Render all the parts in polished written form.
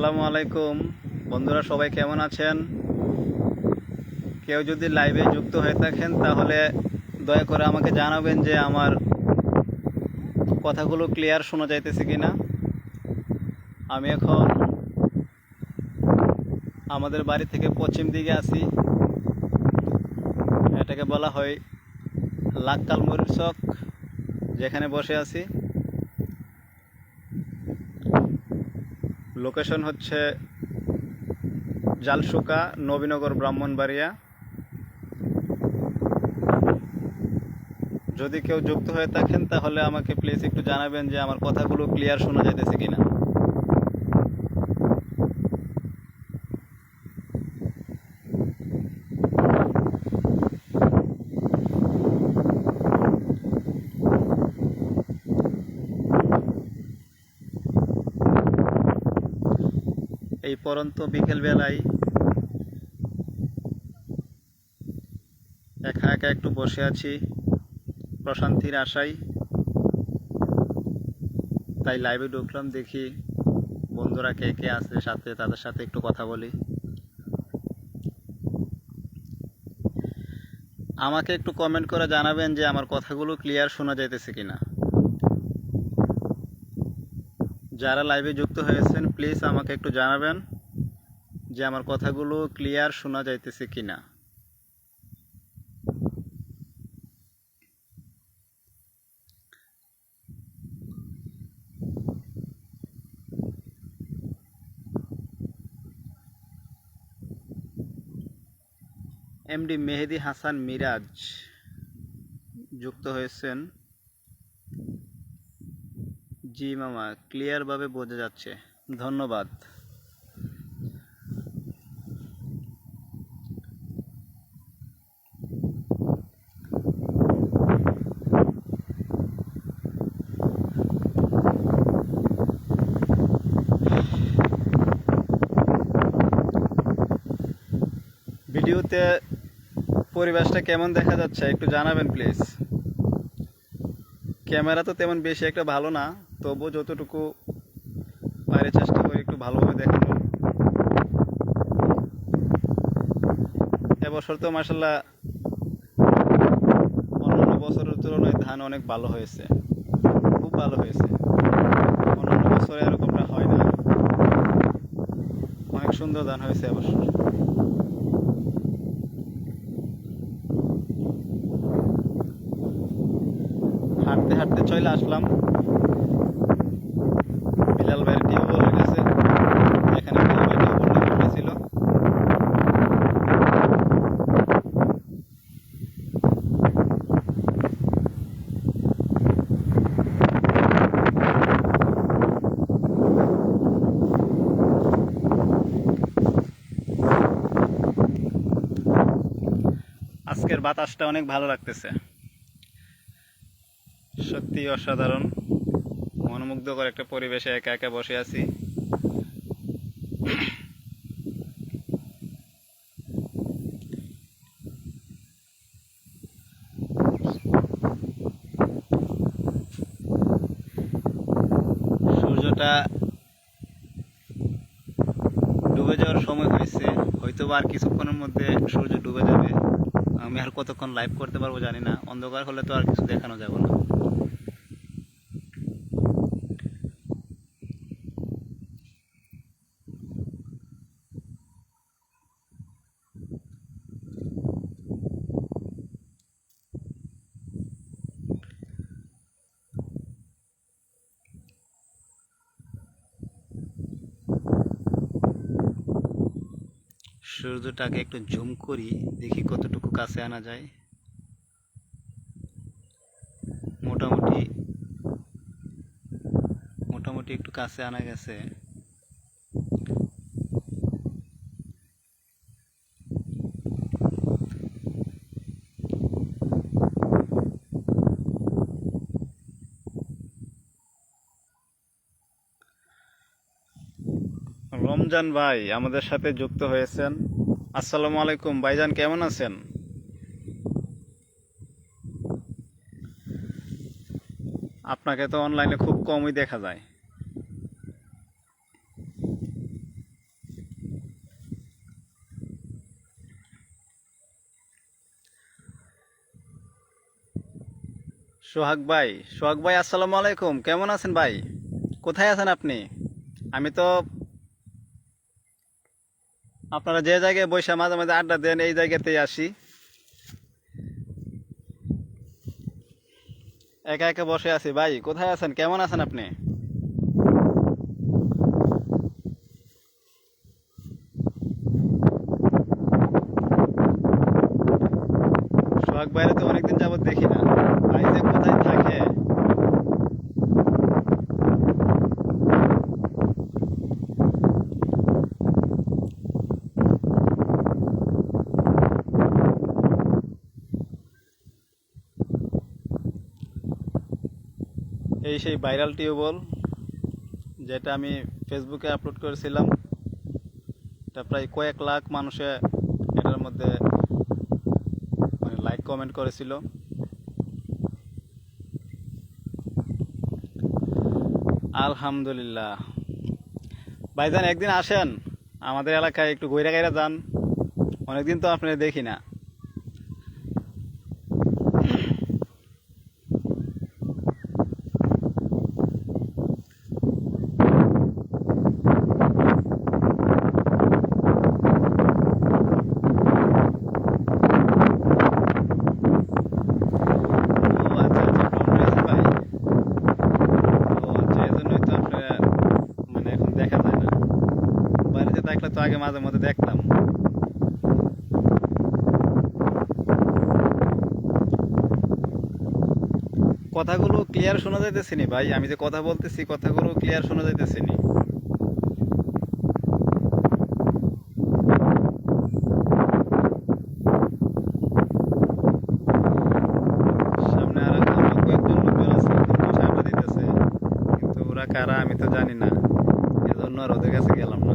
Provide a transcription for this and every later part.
আসসালামু আলাইকুম বন্ধুরা, সবাই কেমন আছেন? কেউ যদি লাইভে যুক্ত হয়ে থাকেন তাহলে দয়া করে আমাকে জানাবেন যে আমার কথাগুলো ক্লিয়ার শোনা যাইতেছে কিনা। আমি এখন আমাদের বাড়ি থেকে পশ্চিম দিকে আছি। এটাকে বলা হয় লাক্কাল মরির চক, যেখানে বসে আছি। লোকেশন হচ্ছে জালসুকা, নবীনগর, ব্রাহ্মণবাড়িয়া। যদি কেউ যুক্ত হয়ে থাকেন তাহলে আমাকে প্লিজ একটু জানাবেন যে আমার কথাগুলো ক্লিয়ার শোনা যাইতেছে কিনা। এই পরন্ত বিকেলবেলায় একা একা একটু বসে আছি প্রশান্তির আশায়, তাই লাইভে ঢুকলাম। দেখি বন্ধুরা কে কে আছে সাথে, তাদের সাথে একটু কথা বলি। আমাকে একটু কমেন্ট করে জানাবেন যে আমার কথাগুলো ক্লিয়ার শোনা যাইতেছে কিনা। যারা লাইভে যুক্ত হয়েছেন প্লিজ আমাকে একটু জানাবেন যে আমার কথাগুলো ক্লিয়ার শোনা যাইতেছে কিনা। এমডি মেহেদি হাসান মিরাজ যুক্ত হয়েছেন। জি মামা, ক্লিয়ারভাবে বোঝা যাচ্ছে, ধন্যবাদ। ভিডিওতে পরিবেশটা কেমন দেখা যাচ্ছে একটু জানাবেন প্লিজ। ক্যামেরা তো তেমন বেশি একটা ভালো না, তবু যতটুকু পারে চেষ্টা করি একটু ভালোভাবে দেখানোর। এবছর তো মাশাআল্লাহ অন্যান্য বছরের তুলনায় ধান অনেক ভালো হয়েছে, খুব ভালো হয়েছে। অন্যান্য বছরে এরকমটা হয় না, অনেক সুন্দর ধান হয়েছে এবছর। হাঁটতে হাঁটতে চলে আসলাম বিলাল ভাইয়ের টিউবওয়েলের কাছে, এখানে টিউবওয়েলটা উঠেছিল। আজকের বাতাসটা অনেক ভালো লাগতেছে, সত্যি অসাধারণ মনোমুগ্ধকর একটা পরিবেশে একা একা বসে আছি। সূর্যটা ডুবে যাওয়ার সময় হয়েছে, হয়তো আর কিছুক্ষণের মধ্যে সূর্য ডুবে যাবে। আমি আর কতক্ষণ লাইভ করতে পারবো জানি না, অন্ধকার হলে তো আর কিছু দেখানো যাবে না। সূর্যটাকে একটু জুম করি, দেখি কতটুকু কাছে আনা যায়। মোটামুটি মোটামুটি একটু কাছে আনা গেছে। রমজান ভাই আমাদের সাথে যুক্ত হয়েছেন। আসসালামু আলাইকুম ভাইজান, কেমন আছেন? আপনাকে তো অনলাইনে খুব কমই দেখা যায়। সোহাগ ভাই, সোহাগ ভাই আসসালামু আলাইকুম, কেমন আছেন ভাই? কোথায় আছেন আপনি? আমি তো আপনারা যে জায়গায় বসে মাঝে মাঝে আড্ডা দেন এই জায়গাতেই আসি, একা একা বসে আছি। ভাই কোথায় আছেন, কেমন আছেন আপনি? সোহাগ ভাইরে তো অনেকদিন যাবত দেখি না, ভাই যে কোথায় থাকে। এই সেই ভাইরাল টিউবওয়েল যেটা আমি ফেসবুকে আপলোড করেছিলাম, এটা প্রায় কয়েক লাখ মানুষে এটার মধ্যে মানে লাইক কমেন্ট করেছিল। আলহামদুলিল্লাহ। ভাইজান একদিন আসেন আমাদের এলাকায়, একটু ঘুরে গাইরা যান, অনেকদিন তো আপনাদের দেখি না। ও আচ্ছা আচ্ছা, ফোন রয়েছে ভাই। ও আচ্ছা, এই জন্যই তো আপনারা মানে এখন দেখা যায় না। বাড়িতে থাকলে তো আগে মাঝে মধ্যে দেখতাম। কথাগুলো ক্লিয়ার শোনা যাইতেছে নি ভাই, আমি যে কথা বলতেছি কথাগুলো ক্লিয়ার শোনা যাইতেছে নি। সামনে আরো কয়েকজন লোকজন আছে, একদম বসে আড্ডা দিতেছে, কিন্তু ওরা কারা আমি তো জানি না, এজন্য আর ওদের কাছে গেলাম না।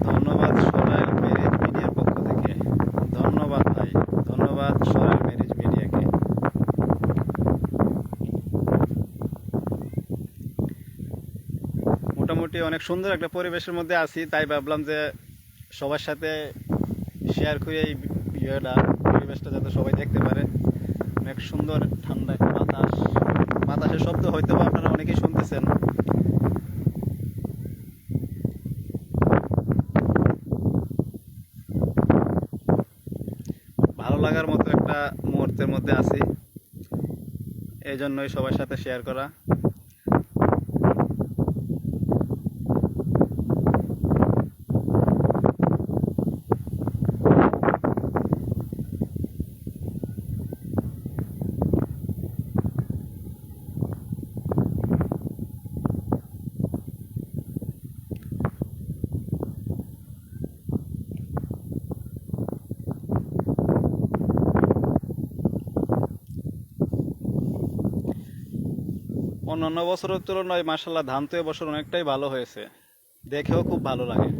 ধন্যবাদ সোহেল মেরিজ মিডিয়ার পক্ষ থেকে। ধন্যবাদ ভাই, ধন্যবাদ সোহেল মেরিজ মিডিয়াকে। মোটামুটি অনেক সুন্দর একটা পরিবেশের মধ্যে আছি, তাই ভাবলাম যে সবার সাথে শেয়ার করে এই ইয়েটা, পরিবেশটা যাতে সবাই দেখতে পারে। অনেক সুন্দর ঠান্ডা একটা বাতাস, বাতাসের শব্দ হয়তো বা আপনারা অনেকেই শুনতেছেন। ভালো লাগার মতো একটা মুহূর্তের মধ্যে আছি, এই জন্যই সবার সাথে শেয়ার করা। অন্যান্য বছরের তুলনায় মার্শাল্লাহ ধান তো এবছর অনেকটাই ভালো হয়েছে, দেখেও খুব ভালো লাগে।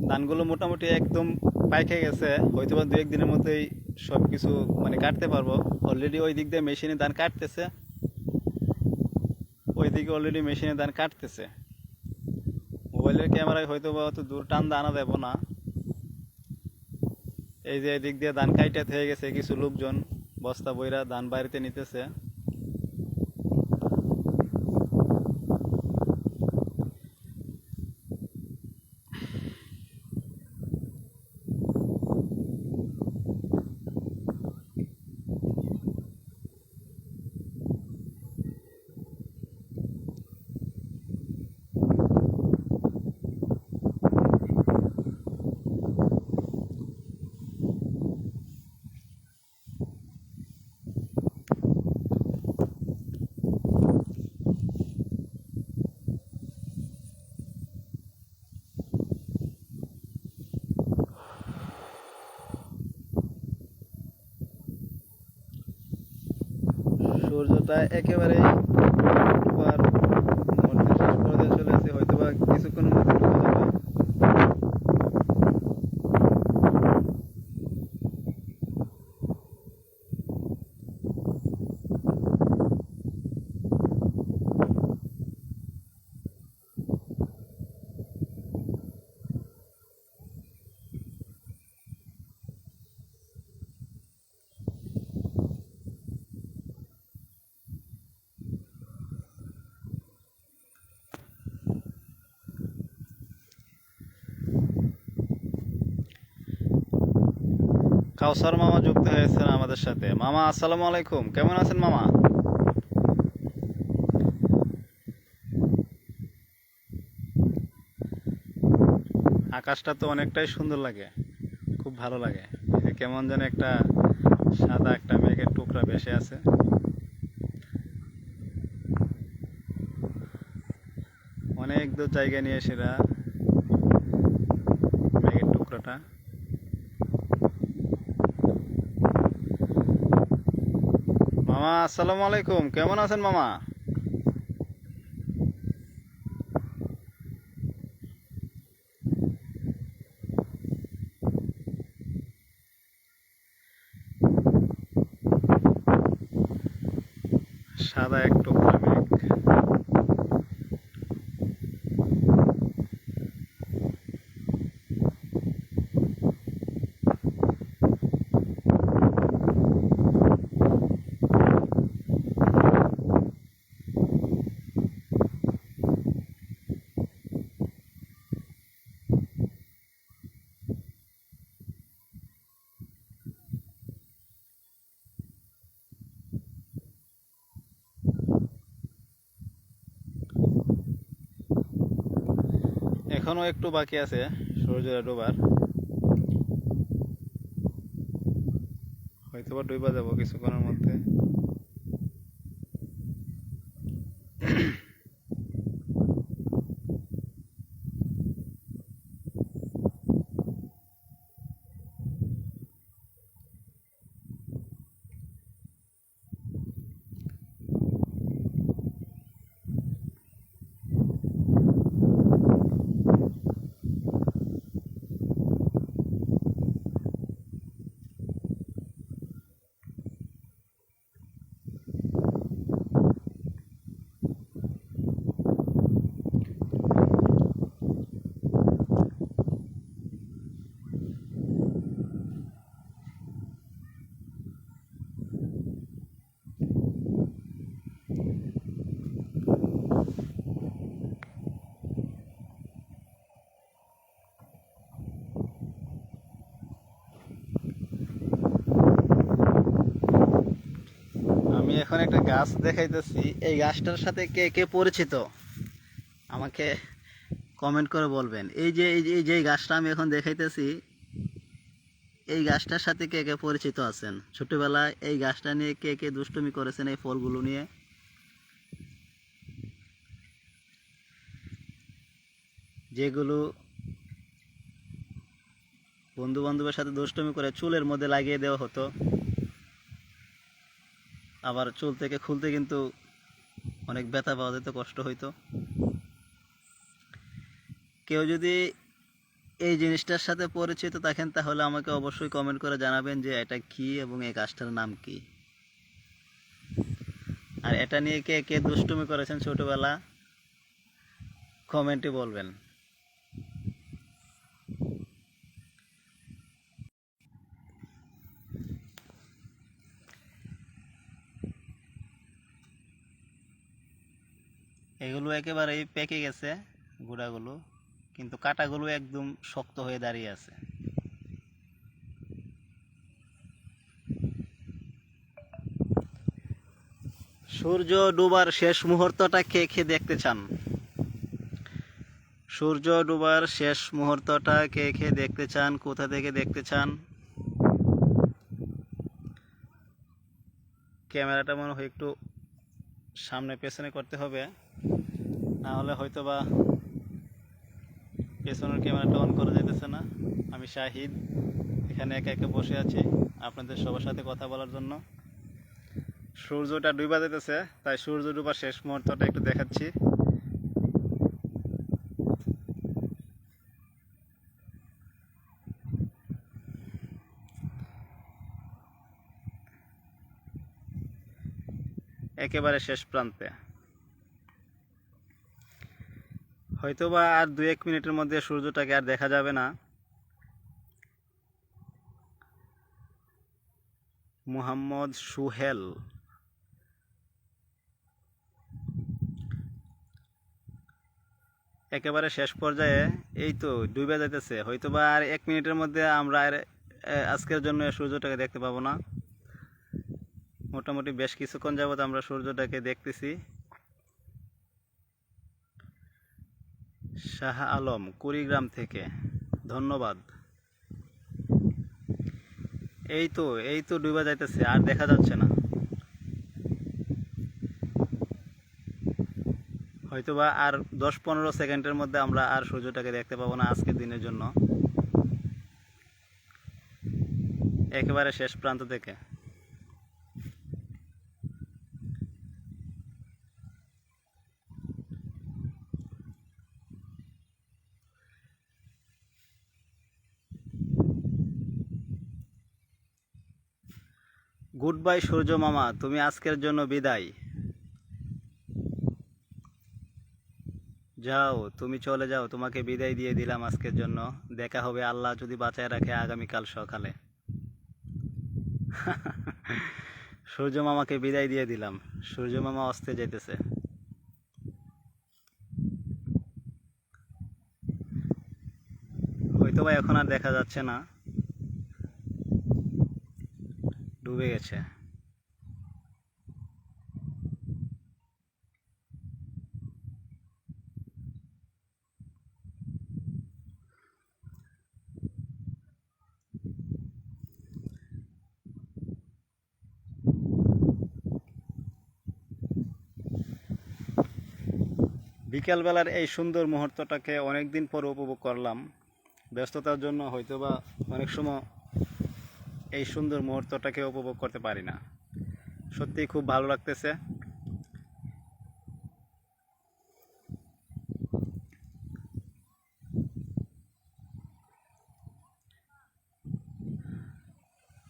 ধানগুলো মোটামুটি একদম পাইকে গেছে, হয়তো বা দু একদিনের মধ্যেই সব কিছু মানে কাটতে পারবো। অলরেডি ওই দিক দিয়ে মেশিনে ধান কাটতেছে, ওই দিকে অলরেডি মেশিনে ধান কাটতেছে। মোবাইলের ক্যামেরায় হয়তো বা অত দূর টান আনা দেব না। এই যে এদিক দিয়ে ধান কাইটে হয়ে গেছে, কিছু লোকজন বস্তা বইরা ধান বাড়িতে নিতেছে। সূর্যটা একেবারে ডুবার মধ্যে শেষ পর্যায়ে চলে আসে, হয়তো বা কিছুক্ষণের মধ্যে ডুবে যাবে। কাউসার মামা যুক্ত হয়েছেন আমাদের সাথে। মামা আসসালামু আলাইকুম, কেমন আছেন মামা? আকাশটা তো অনেকটাই সুন্দর লাগে, খুব ভালো লাগে। এই যে কেমন যেন একটা সাদা একটা মেঘের টুকরা ভেসে আছে। অনেক দূর জায়গা নিয়ে সেটা মেঘের টুকরাটা। মামা আসসালামু আলাইকুম, কেমন আছেন মামা? সাদা এক টুকরা মেঘ। এখনো একটু বাকি আছে সূর্যটা ডোবার, হয়তো বা ডুবা যাবো কিছুক্ষণের মধ্যে। আমি এখন একটা গাছ দেখাইতেছি, এই গাছটার সাথে কে কে পরিচিত আমাকে কমেন্ট করে বলবেন। এই যে গাছটা আমি এখন দেখাইতেছি, এই গাছটার সাথে কে কে পরিচিত আছেন? ছোটবেলায় এই গাছটা নিয়ে কে কে দুষ্টুমি করেছেন এই ফলগুলো নিয়ে? যেগুলো বন্ধু বান্ধবের সাথে দুষ্টুমি করে চুলের মধ্যে লাগিয়ে দেওয়া হতো, আবার চুল থেকে খুলতে কিন্তু অনেক ব্যথা পাওয়া যেত, কষ্ট হইতো। কেউ যদি এই জিনিসটার সাথে পরিচিত থাকেন তাহলে আমাকে অবশ্যই কমেন্ট করে জানাবেন যে এটা কি এবং এই গাছটার নাম কি, আর এটা নিয়ে কে কে দুষ্টুমি করেছেন ছোটবেলা, কমেন্টে বলবেন। এগুলো একেবারেই পেকে গেছে গুঁড়াগুলো, কিন্তু কাঁটাগুলো একদম শক্ত হয়ে দাঁড়িয়ে আছে। সূর্য ডোবার শেষ মুহূর্তটা কে কে দেখতে চান? সূর্য ডোবার শেষ মুহূর্তটা কে কে দেখতে চান, কোথা থেকে দেখতে চান? ক্যামেরাটা মনে হয় একটু সামনে পেছনে করতে হবে, না হলে হয়তো বা পেছনের ক্যামেরাটা অন করা যেতেছে না। আমি শাহিদ, এখানে একা একা বসে আছি আপনাদের সবার সাথে কথা বলার জন্য। সূর্যটা ডুবা যেতেছে, তাই সূর্য ডুবা শেষ মুহূর্তটা একটু দেখাচ্ছি। একেবারে শেষ প্রান্তে, হয়তোবা আর 2-1 মিনিটের মধ্যে সূর্যটাকে আর দেখা যাবে না। মোহাম্মদ সুহেল, একেবারে শেষ পর্যায়ে, এই তো ডুবে যাইতেছে। হয়তোবা আর 1 মিনিটের মধ্যে আমরা আর আজকের জন্য সূর্যটাকে দেখতে পাবো না। মোটামুটি বেশ কিছুক্ষণ যাবত আমরা সূর্যটাকে দেখতেছি। শাহ আলম কুড়িগ্রাম থেকে, ধন্যবাদ। এই তো ডুবে যাইতেছে, আর দেখা যাচ্ছে না। হয়তোবা আর 10-15 সেকেন্ডের মধ্যে আমরা আর সূর্যটাকে দেখতে পাবো না আজকের দিনের জন্য। একেবারে শেষ প্রান্ত থেকে। গুড বাই সূর্য মামা, তুমি আজকের জন্য বিদায়। যাও, তুমি চলে যাও, তোমাকে বিদায় দিয়ে দিলাম আজকের জন্য। দেখা হবে আল্লাহ যদি বাঁচায় রাখে আগামীকাল সকালে। সূর্য মামাকে বিদায় দিয়ে দিলাম। সূর্য মামা অস্তে যাইতেছে। হয়তোবা এখন আর দেখা যাচ্ছে না, ডুবে গেছে। বিকালবেলার এই সুন্দর মুহূর্তটাকে অনেক দিন পর উপভোগ করলাম। ব্যস্ততার জন্য হয়তোবা অনেক সময় এই সুন্দর মুহূর্তটাকে উপভোগ করতে পারি না। সত্যিই খুব ভালো লাগতেছে।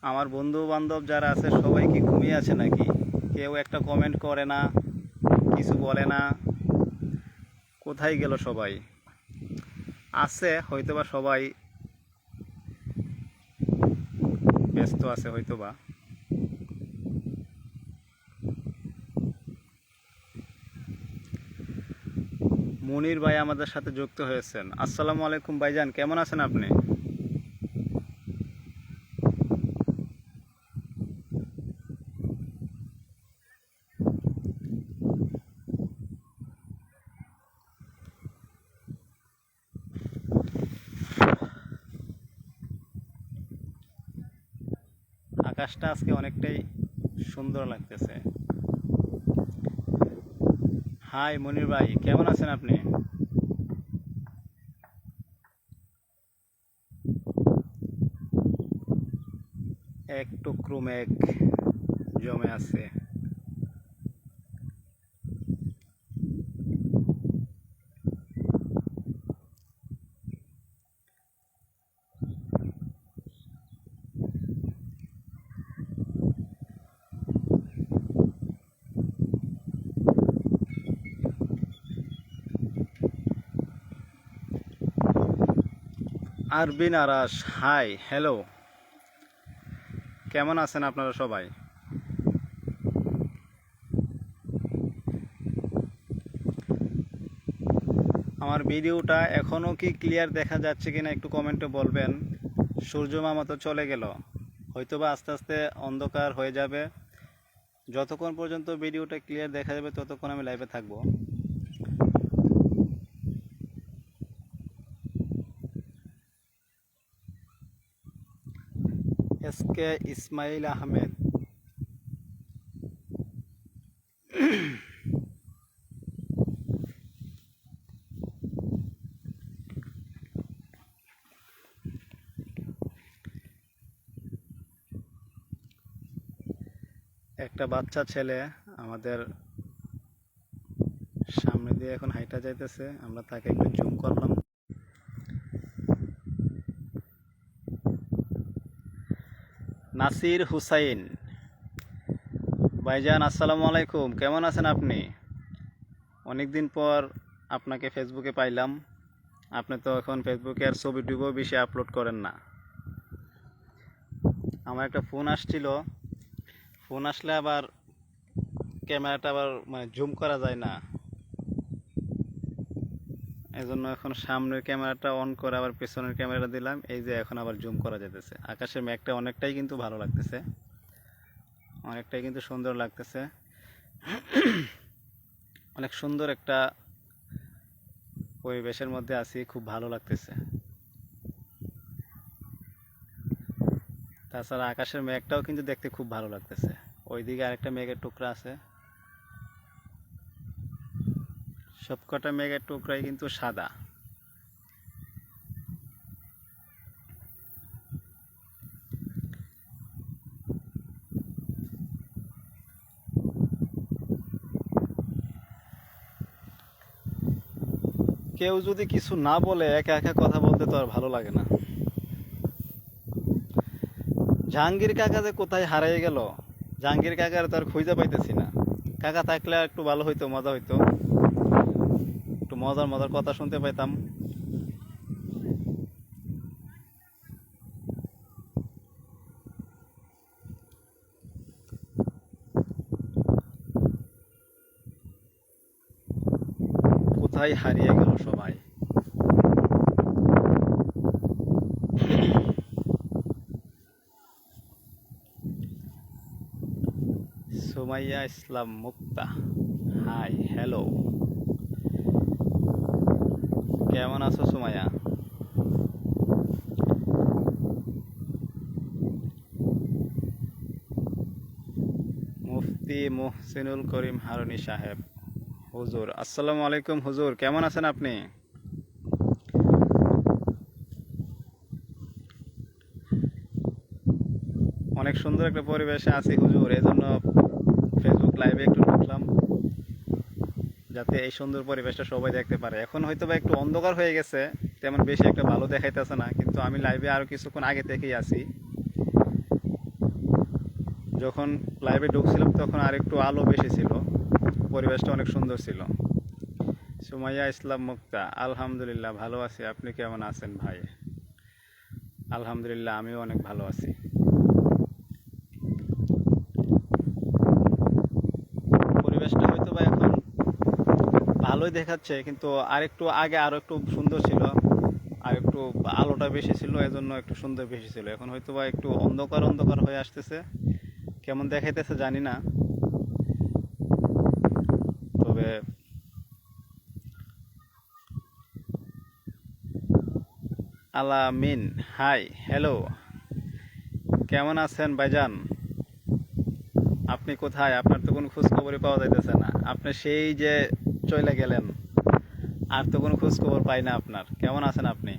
আমার বন্ধু বান্ধব যারা আছে সবাই কি ঘুমিয়ে আছে নাকি? কেউ একটা কমেন্ট করে না, কিছু বলে না। কোথায় গেল সবাই? আছে হয়তোবা, সবাই ব্যস্ত আছে হয়তোবা। মুনির ভাই আমাদের সাথে যুক্ত হয়েছেন। আসসালামু আলাইকুম ভাইজান, কেমন আছেন আপনি? আকাশটা আজকে অনেকটাই সুন্দর লাগতেছে। হাই মুনির ভাই, কেমন আছেন আপনি? এক টুকরো মেঘ জমে আছে। আরবিন আরাস, হাই, হ্যালো, কেমন আছেন আপনারা সবাই? আমার ভিডিওটা এখনও কি ক্লিয়ার দেখা যাচ্ছে কিনা একটু কমেন্টে বলবেন। সূর্য মামা তো চলে গেল, হয়তোবা আস্তে আস্তে অন্ধকার হয়ে যাবে। যতক্ষণ পর্যন্ত ভিডিওটা ক্লিয়ার দেখা যাবে ততক্ষণ আমি লাইভে থাকবো। এসকে ইসমাইল আহমেদ, একটা বাচ্চা ছেলে আমাদের সামনে দিয়ে এখন হাইটা যাইতেছে, আমরা তাকে একটু জুম করলাম। নাসির হুসাইন ভাইজান, আসসালামু আলাইকুম, কেমন আছেন আপনি? অনেকদিন পর আপনাকে ফেসবুকে পাইলাম। আপনি তো এখন ফেসবুকে আর ছবি টুবিও বেশি আপলোড করেন না। আমার একটা ফোন আসছিল, ফোন আসলে আবার ক্যামেরাটা আবার মানে জুম করা যায় না, এই জন্য এখন সামনের ক্যামেরাটা অন করে আবার পেছনের ক্যামেরা দিলাম। এই যে এখন আবার জুম করা যেতেছে। আকাশের মেঘটা অনেকটাই কিন্তু ভালো লাগতেছে, অনেকটাই কিন্তু সুন্দর লাগতেছে। অনেক সুন্দর একটা পরিবেশের মধ্যে আছি, খুব ভালো লাগতেছে। তাছাড়া আকাশের মেঘটাও কিন্তু দেখতে খুব ভালো লাগতেছে। ওইদিকে আরেকটা মেঘের টুকরা আছে। সবকটা মেঘের টুকরাই কিন্তু সাদা। কেউ যদি কিছু না বলে একা একা কথা বলতে তো আর ভালো লাগে না। জাহাঙ্গীর কাকা যে কোথায় হারিয়ে গেল, জাহাঙ্গীর কাকার তো আর খুঁজে পাইতেছি না। কাকা থাকলে একটু ভালো হইতো, মজা হইতো, একটু মজার মজার কথা শুনতে পাইতাম। কোথায় হারিয়ে গেল সবাই। সুমাইয়া ইসলাম মুক্তা, হাই হ্যালো, কেমন আছো সুমাইয়া? মুফতি মুহসিনুল করিম হারুনি সাহেব, হুজুর আসসালামু আলাইকুম। হুজুর কেমন আছেন আপনি? অনেক সুন্দর একটা পরিবেশে আছি হুজুর, এই জন্য ফেসবুক লাইভে একটু ঢুকলাম, যাতে এই সুন্দর পরিবেশটা সবাই দেখতে পারে। এখন হয়তো বা একটু অন্ধকার হয়ে গেছে, তেমন বেশি একটা ভালো দেখাইতেছে না, কিন্তু আমি লাইভে আরো কিছুক্ষণ আগে থেকেই আছি। যখন লাইভে ঢুকছিলাম তখন আর একটু আলো বেশি ছিল, পরিবেশটা অনেক সুন্দর ছিল। সুমাইয়া ইসলাম মুক্তা, আলহামদুলিল্লাহ ভালো আছি, আপনি কেমন আছেন ভাই? আলহামদুলিল্লাহ আমিও অনেক ভালো আছি। পরিবেশটা হয়তো বা এখন ভালোই দেখাচ্ছে, কিন্তু আরেকটু আগে আরো একটু সুন্দর ছিল, আর একটু আলোটা বেশি ছিল, এজন্য একটু সুন্দর বেশি ছিল। এখন হয়তো বা একটু অন্ধকার অন্ধকার হয়ে আসতেছে, কেমন দেখাইতেছে জানি না। তবে আলামিন, হাই হ্যালো, কেমন আছেন ভাইজান? আপনি কোথায়? আপনার তো কোনো খোঁজ খবরই পাওয়া যাইতেছে না। আপনি সেই যে চলে গেলেন, আর তো কোনো খোঁজ খবর পাই না আপনার। কেমন আছেন আপনি?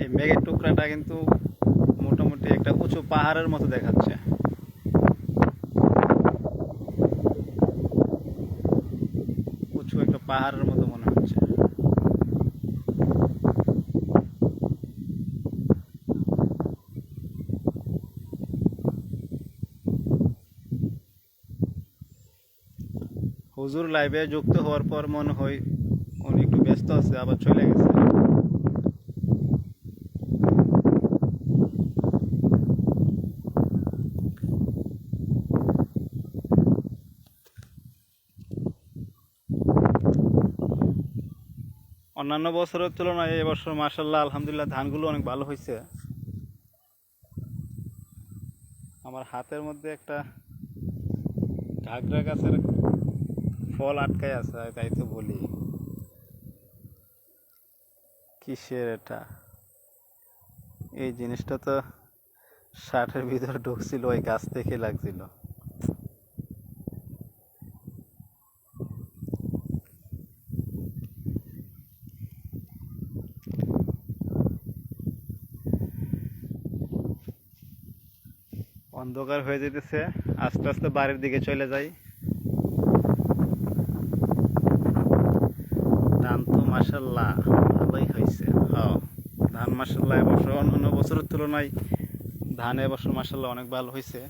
এই মেঘের টুকরাটা কিন্তু মোটামুটি একটা উঁচু পাহাড়ের মতো দেখাচ্ছে। উঁচু একটা পাহাড়ের মতো মনে হচ্ছে। হুজুর লাইভে যুক্ত হওয়ার পর মনে হয় উনি একটু ব্যস্ত আছে, আবার চলে গেছে। অন্যান্য বছরের তুলনায় এবছর মাশাআল্লাহ আলহামদুলিল্লাহ ধানগুলো অনেক ভালো হয়েছে। আমার হাতের মধ্যে একটা ঘাগরা গাছের ফল আটকায় আছে, তাই তো বলি কিসের এটা। এই জিনিসটা তো শার্টের ভিতরে ঢুকছিল, ওই গাছ থেকে লাগছিল। অন্ধকার হয়ে যেতেছে, আস্তে আস্তে বাড়ির দিকে চলে যাই। ধান তো মাশাল্লাহ ভালোই হয়েছে। হ্যাঁ, ধান মাশাল্লাহ এবছর অন্য বছরের তুলনায় ধান এবছর মাশাল্লাহ অনেক ভালো হয়েছে।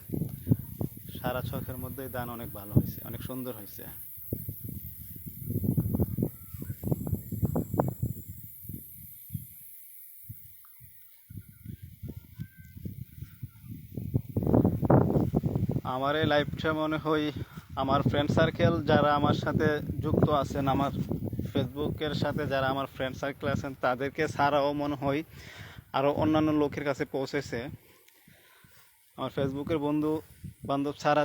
সারা ছকের মধ্যেই ধান অনেক ভালো হয়েছে, অনেক সুন্দর হয়েছে। আমার এই লাইফটা মনে হয় আমার ফ্রেন্ড সার্কেল যারা আমার সাথে যুক্ত আছেন, আমার ফেসবুকের সাথে যারা আমার ফ্রেন্ড সার্কেল আছেন তাদেরকে ছাড়াও মনে হয় আরও অন্যান্য লোকের কাছে পৌঁছেছে। আমার ফেসবুকের বন্ধু বান্ধব ছাড়া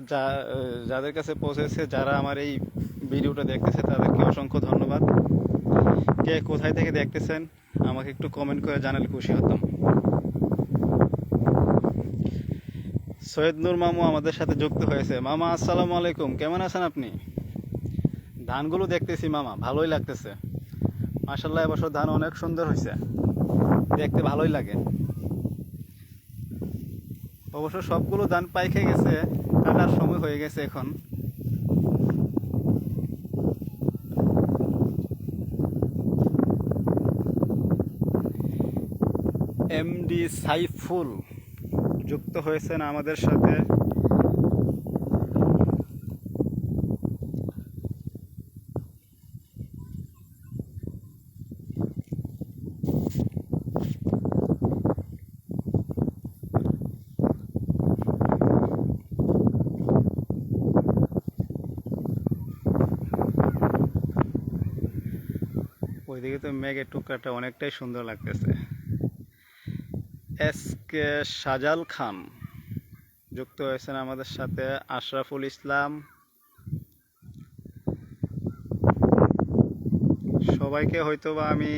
যাদের কাছে পৌঁছেছে, যারা আমার এই ভিডিওটা দেখতেছে তাদেরকে অসংখ্য ধন্যবাদ। কে কোথায় থেকে দেখতেছেন আমাকে একটু কমেন্ট করে জানালে খুশি হতাম। সৈয়দ নূর মামু আমাদের সাথে যুক্ত হয়েছে। মামা আসসালামু আলাইকুম, কেমন আছেন আপনি? ধানগুলো দেখতেছি মামা, ভালোই লাগতেছে মাশাল্লাহ। এবছর ধান অনেক সুন্দর হয়েছে, দেখতে ভালোই লাগে। অবশ্য সবগুলো ধান পাইকে গেছে, কাটার সময় হয়ে গেছে এখন। এমডি সাইফুল যুক্ত হয়েছেন আমাদের সাথে। ওইদিকে তো মেঘের টুকরাটা অনেকটাই সুন্দর লাগতেছে। এস কে সাজাল খান যুক্ত হয়েছেন আমাদের সাথে। আশরাফুল ইসলাম, সবাইকে হয়তো বা আমি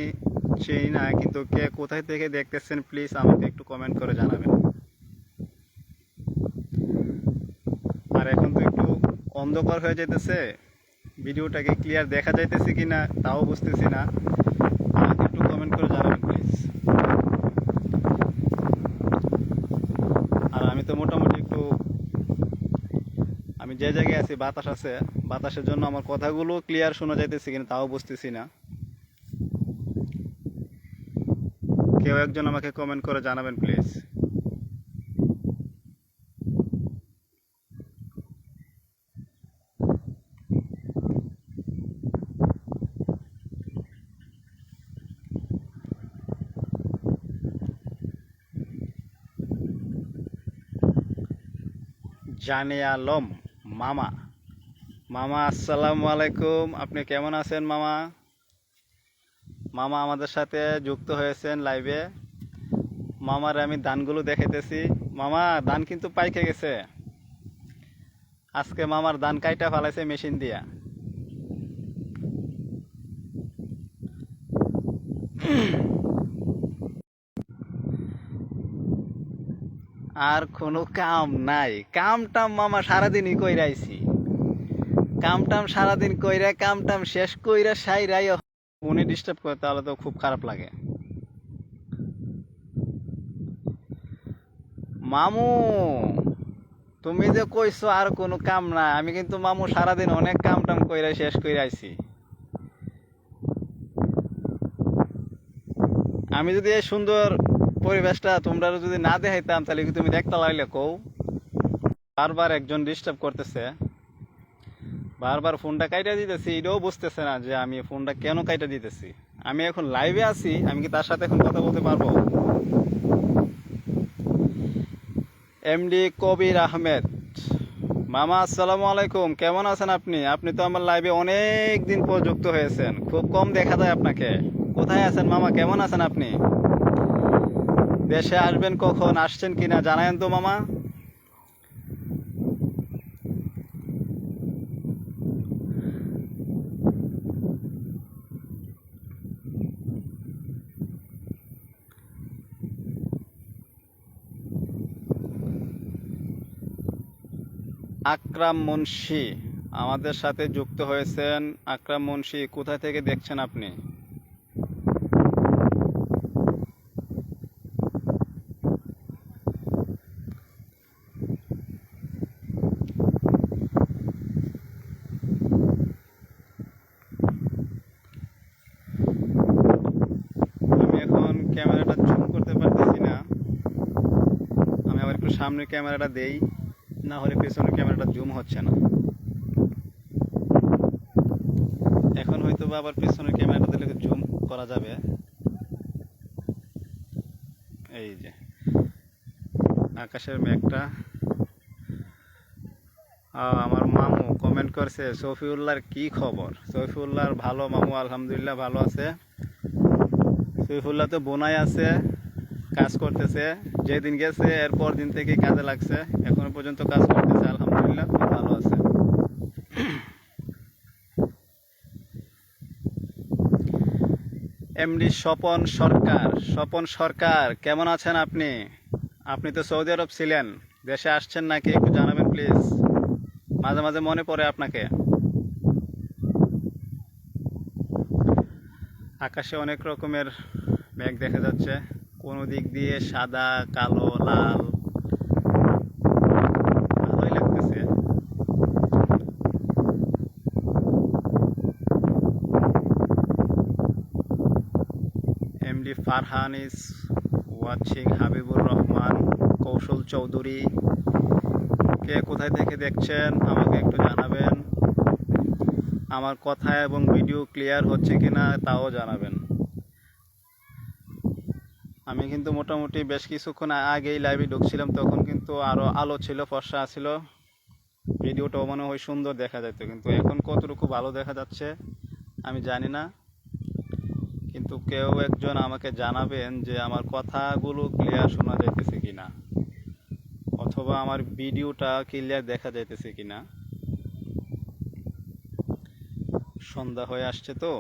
চিনি না, কিন্তু কে কোথায় থেকে দেখতেছেন প্লিজ আমাকে একটু কমেন্ট করে জানাবেন। আর এখন তো একটু অন্ধকার হয়ে যেতেছে, ভিডিওটাকে ক্লিয়ার দেখা যাইতেছে কিনা তাও বুঝতেছি না, আমাকে একটু কমেন্ট করে জানাবেন প্লিজ। আর আমি তো মোটামুটি একটু, আমি যে জায়গায় আছি বাতাস আছে, বাতাসের জন্য আমার কথাগুলো ক্লিয়ার শোনা যাইতেছে কিনা তাও বুঝতেছি না। কেউ একজন আমাকে কমেন্ট করে জানাবেন প্লিজ। জানে আলম মামা, মামা আসসালামু আলাইকুম, আপনি কেমন আছেন মামা? মামা আমাদের সাথে যুক্ত হয়েছেন লাইভে। মামার আমি ধানগুলো দেখাইতেছি। মামা ধান কিন্তু পাইকে গেছে, আজকে মামার ধান কাইটা ফেলাইছে মেশিন দিয়া। আর কোনো কাম নাই, কাম টাম মামা সারাদিনই কইরাইছি। কাম টাম সারাদিন কইরা, কাম টাম শেষ কইরা সাইরাই ফোনে ডিস্টার্ব করে তাহলে তো খুব খারাপ লাগে। মামু তুমি যে কইছো আর কোনো কাম নাই, আমি কিন্তু মামু সারাদিন অনেক কাম টাম কইরা শেষ কইরাইছি। আমি যদি এই সুন্দর পরিবেশটা তোমরা যদি না দেখাইতাম তাহলে কি তুমি দেখতে লাগলে কও? বারবার একজন ডিস্টার্ব করতেছে, বারবার ফোনটা কাইটা দিতেছি, এটাও বুঝতেছে না যে আমি ফোনটা কেন কাইটা দিতেছি। আমি এখন লাইভে আছি, আমি কি তার সাথে এখন কথা বলতে পারবো? এমডি কবির আহমেদ, মামা আসসালামু আলাইকুম, কেমন আছেন আপনি? আপনি তো আমার লাইভে অনেক দিন পর যুক্ত হয়েছেন, খুব কম দেখা যায় আপনাকে। কোথায় আছেন মামা, কেমন আছেন আপনি? দেশে আসবেন কখন, আসছেন কিনা জানায়েন তো মামা। আকরাম মুন্সি আমাদের সাথে যুক্ত হয়েছেন। আকরাম মুন্সি কোথা থেকে দেখছেন আপনি? সামনের ক্যামেরাটা দেই, না হলে পেছনের ক্যামেরাটা জুম হচ্ছে না। এখন হয়তো বা আবার পেছনের ক্যামেরাটা দিলে জুম করা যাবে। এই যে আকাশের মেঘটা। আমার মামু কমেন্ট করছে সফিউল্লাহর কি খবর। সফিউল্লাহর ভালো মামু, আলহামদুলিল্লাহ ভালো আছে। সফিউল্লাহ তো বোনাই আছে, কাজ করতেছে। যেদিন গেছে এরপর দিন থেকেই কাজে লাগছে, এখনো পর্যন্ত কাজ করতেছে, আলহামদুলিল্লাহ খুব ভালো আছে। এমডি স্বপন সরকার, স্বপন সরকার কেমন আছেন আপনি? আপনি তো সৌদি আরব ছিলেন, দেশে আসছেন নাকি একটু জানাবেন প্লিজ। মাঝে মাঝে মনে পড়ে আপনাকে। আকাশে অনেক রকমের মেঘ দেখা যাচ্ছে, কোনো দিক দিয়ে সাদা, কালো, লাল, ভালোই লাগতেছে। MD Farhan is watching, Habibur Rahman, কৌশল চৌধুরী, কে কোথায় থেকে দেখছেন আমাকে একটু জানাবেন। আমার কথা এবং ভিডিও ক্লিয়ার হচ্ছে কিনা তাও জানাবেন। আমি কিন্তু মোটামুটি বেশ কিছুক্ষণ আগেই লাইভে ঢুকছিলাম, তখন কিন্তু আরো আলো ছিল, ফর্সা ছিল, ভিডিওটাও মনে হয় সুন্দর দেখা যেত, কিন্তু এখন কতটুকু ভালো দেখা যাচ্ছে আমি জানি না। কিন্তু কেউ একজন আমাকে জানাবেন যে আমার কথাগুলো ক্লিয়ার শোনা যাইতেছে কিনা, অথবা আমার ভিডিওটা ক্লিয়ার দেখা যাইতেছে কিনা। সন্ধ্যা হয়ে আসছে তো।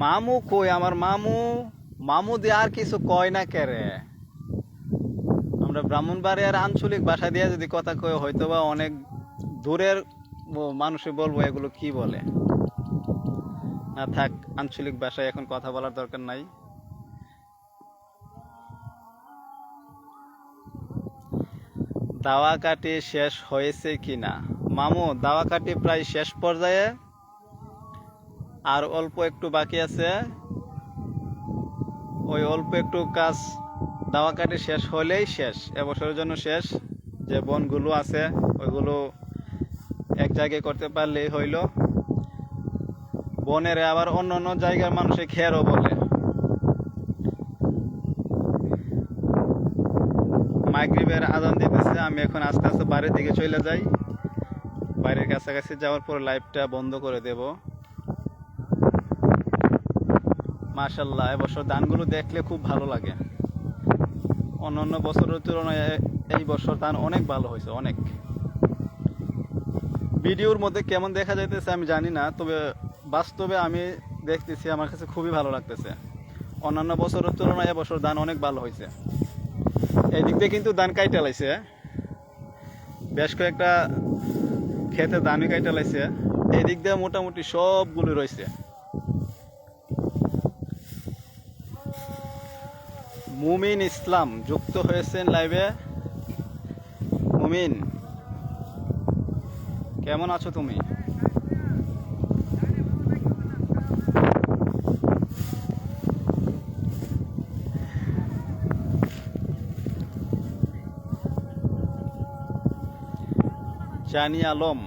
মামু কই আমার মামু? মামু দিয়ে আর কিছু কয় না কেরে। আমরা ব্রাহ্মণবাড়িয়ার আঞ্চলিক ভাষা দিয়ে যদি কথা কই হয়তো বা অনেক দূরের মানুষে বলবো এগুলো কি বলে। না থাক, আঞ্চলিক ভাষায় এখন কথা বলার দরকার নাই। দাওয়া কাটি শেষ হয়েছে কিনা? মামু দাওয়া কাটি প্রায় শেষ পর্যায়ে, আর অল্প একটু বাকি আছে। ওই অল্প একটু কাজ দাওয়া কাটি শেষ হলেই শেষ, এবছরের জন্য শেষ। যে বনগুলো আছে ওইগুলো এক জায়গায় করতে পারলেই হইল। বনের আবার অন্য অন্য জায়গার মানুষে খেরও বলে। মাগরিবের আজান দিতেছে, আমি এখন আস্তে আস্তে বাড়ির দিকে চলে যাই। বাড়ির কাছাকাছি যাওয়ার পর লাইভটা বন্ধ করে দেব। মাশাআল্লাহ, এবছর ধানগুলো দেখলে খুব ভালো লাগে। অন্যান্য বছরের তুলনায় এই বছর ধান অনেক ভালো হয়েছে, অনেক। ভিডিওর মধ্যে কেমন দেখা যাইতেছে আমি জানি না, তবে বাস্তবে আমি দেখতেছি আমার কাছে খুবই ভালো লাগতেছে। অন্যান্য বছরের তুলনায় এবছর ধান অনেক ভালো হয়েছে। এই দিক দিয়ে কিন্তু ধান কাইটা লাইছে, বেশ কয়েকটা খেতে ধানই কাইটা লাইছে। এই দিক দিয়ে মোটামুটি সবগুলো রয়েছে। মুমিন ইসলাম যুক্ত হয়েছেন লাইভে। মুমিন কেমন আছো তুমি? জানি আলম,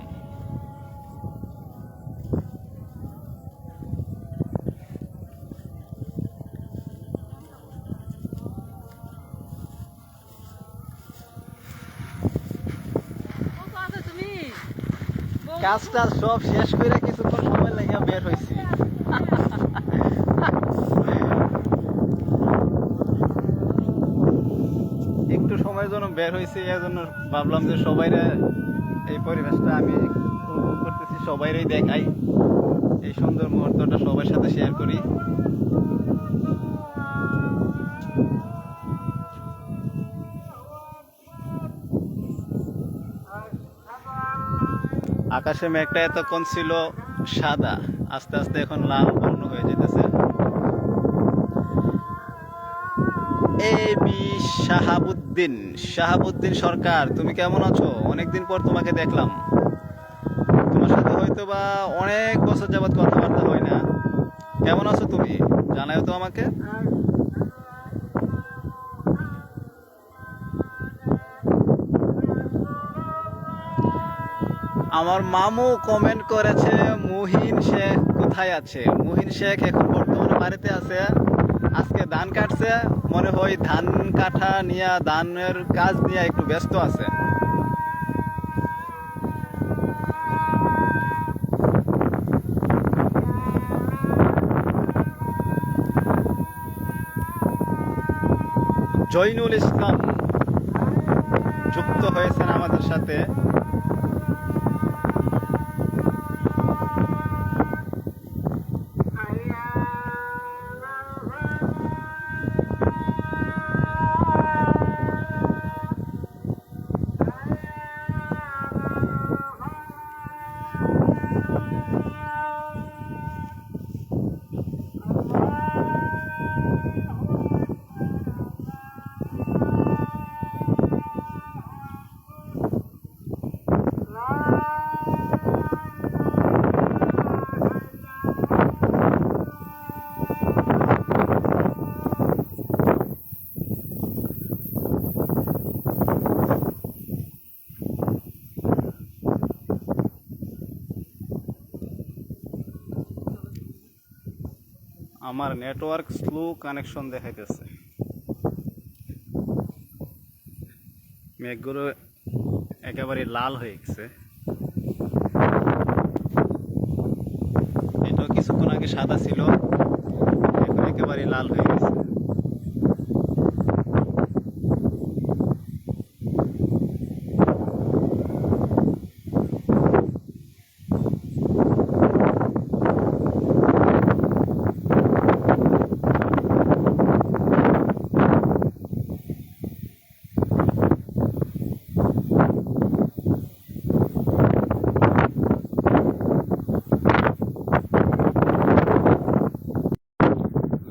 কাজটা সব শেষ করে কিছুক্ষণ সময় লেগে বের হয়েছি। একটু সময়ের জন্য বের হয়েছি, এর জন্য ভাবলাম যে সবাইরে এই পরিবেশটা আমি উপভোগ করতেছি, সবাইরই দেখাই, এই সুন্দর মুহূর্তটা সবার সাথে শেয়ার করি। আকাশে মেঘটা এতক্ষণ ছিল সাদা, আস্তে আস্তে এখন লাল বর্ণ হয়ে যেতেছে। এবি শাহাবুদ্দিন, শাহাবুদ্দিন সরকার, তুমি কেমন আছো? অনেকদিন পর তোমাকে দেখলাম। তোমার সাথে হয়তো বা অনেক বছর যাবৎ কথাবার্তা হয় না। কেমন আছো তুমি? জানাও তো আমাকে। আমার মামু কমেন্ট করেছে মুহিন শেখ কোথায় আছে। মুহিন শেখ এখন বর্তমানে বাড়িতে আছে, আজকে ধান কাটছে, মনে হয় ধান কাটা নিয়ে ধানের কাজ নিয়ে একটু ব্যস্ত আছে। জয়নুল ইসলাম যুক্ত হয়েছেন আমাদের সাথে। আমার নেটওয়ার্ক স্লো কানেকশন দেখাইতেছে। মেঘগুলো একেবারে লাল হয়ে গেছে। এটাও কিছুক্ষণ আগে সাদা ছিল, এখন একেবারে লাল হয়ে গেছে।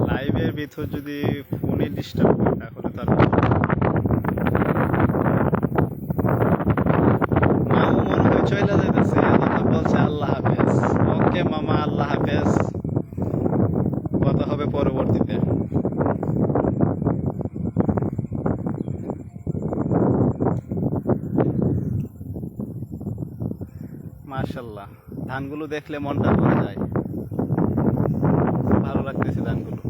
লাইভের ভিতর যদি ফোনে ডিস্টার্ব হয় তাহলে তার মাও মনে হয় চলে যাইতেছে, এজন্য বলছে আল্লাহ হাফেজ। ওকে মামা, আল্লাহ হাফেজ, কথা হবে পরবর্তীতে। মাশাল্লাহ, ধানগুলো দেখলে মনটা ভরে যায়, ভালো লাগতেছে ধানগুলো।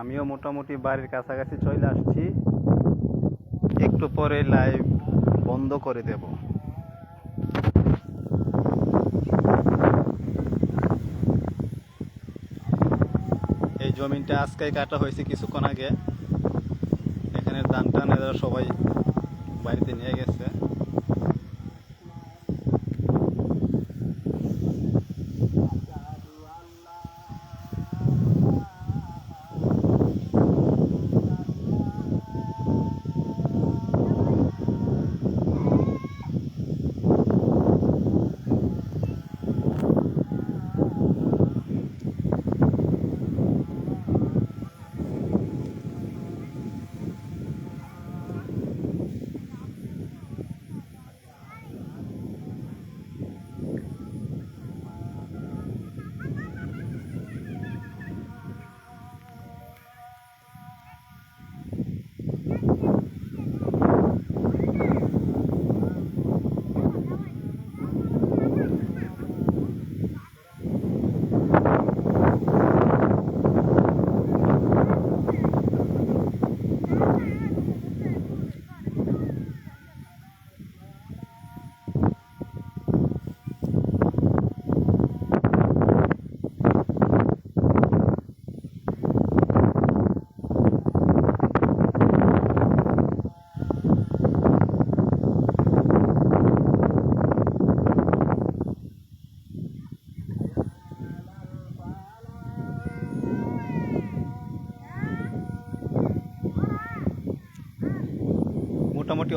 আমিও মোটামুটি বাড়ির কাছাকাছি চলে আসছি, একটু পরে লাইভ বন্ধ করে দেব। এই জমিটা আজকে কাটা হয়েছে কিছুক্ষণ আগে, এখানে ধান টান এরা সবাই বাড়িতে নিয়ে গেছে।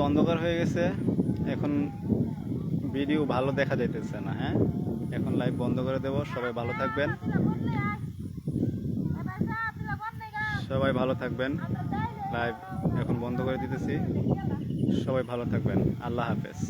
অন্ধকার হয়ে গেছে, এখন ভিডিও ভালো দেখা যাইতেছে না। হ্যাঁ, এখন লাইভ বন্ধ করে দেব। সবাই ভালো থাকবেন, সবাই ভালো থাকবেন। লাইভ এখন বন্ধ করে দিতেছি। সবাই ভালো থাকবেন। আল্লাহ হাফেজ।